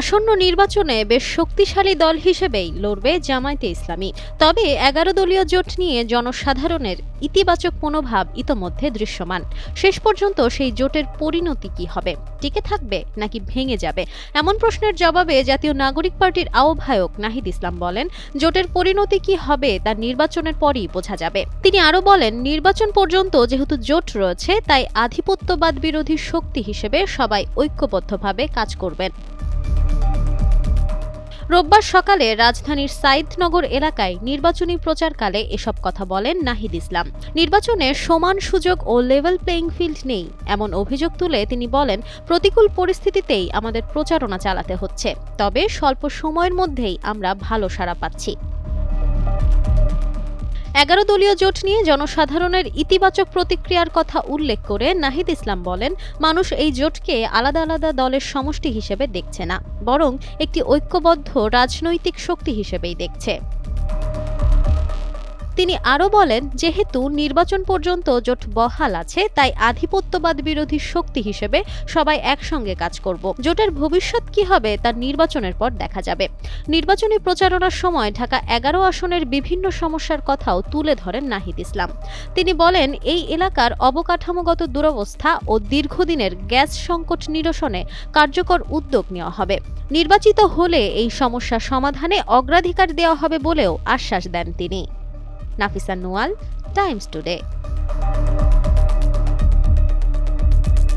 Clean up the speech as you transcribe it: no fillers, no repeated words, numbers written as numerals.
আসন্ন নির্বাচনে বেশ শক্তিশালী দল হিসেবেই লড়বে জামায়াতে ইসলামী। তবে ১১ দলীয় জোট নিয়ে জনসাধারণের ইতিবাচক মনোভাব ইতোমধ্যে দৃশ্যমান। শেষ পর্যন্ত সেই জোটের পরিণতি কি হবে, টিকে থাকবে নাকি ভেঙে যাবে, এমন প্রশ্নের জবাবে জাতীয় নাগরিক পার্টির আহ্বায়ক নাহিদ ইসলাম বলেন, জোটের পরিণতি কি হবে তা নির্বাচনের পরই বোঝা যাবে। তিনি আরও বলেন, নির্বাচন পর্যন্ত যেহেতু জোট রয়েছে, তাই আধিপত্যবাদ বিরোধী শক্তি হিসেবে সবাই ঐক্যবদ্ধভাবে কাজ করবেন। রোববার সকালে রাজধানীর সাইদনগর এলাকায় নির্বাচনী প্রচারকালে এসব কথা বলেন নাহিদ ইসলাম। নির্বাচনে সমান সুযোগ ও লেভেল প্লেইং ফিল্ড নেই, এমন অভিযোগ তুলে তিনি বলেন, প্রতিকূল পরিস্থিতিতেই আমাদের প্রচারণা চালাতে হচ্ছে, তবে স্বল্প সময়ের মধ্যেই আমরা ভালো সাড়া পাচ্ছি। ১১ দলীয় জোট নিয়ে জনসাধারণের ইতিবাচক প্রতিক্রিয়ার কথা উল্লেখ করে নাহিদ ইসলাম বলেন, মানুষ এই জোটকে আলাদা আলাদা দলের সমষ্টি হিসেবে দেখছে না, বরং একটি ঐক্যবদ্ধ রাজনৈতিক শক্তি হিসেবেই দেখছে। তিনি আরও বলেন, যেহেতু নির্বাচন পর্যন্ত জোট বহাল আছে, তাই আধিপত্যবাদ বিরোধী শক্তি হিসেবে সবাই একসঙ্গে কাজ করব। জোটের ভবিষ্যৎ কি হবে তা নির্বাচনের পর দেখা যাবে। নির্বাচনী প্রচারণার সময় ঢাকা ১১ আসনের বিভিন্ন সমস্যার কথাও তুলে ধরেন নাহিদ ইসলাম। তিনি বলেন, এই এলাকার অবকাঠামোগত দুরবস্থা ও দীর্ঘদিনের গ্যাস সংকট নিরসনে কার্যকর উদ্যোগ নেওয়া হবে। নির্বাচিত হলে এই সমস্যা সমাধানে অগ্রাধিকার দেওয়া হবে বলেও আশ্বাস দেন তিনি। Nafisa Noyal, Times today.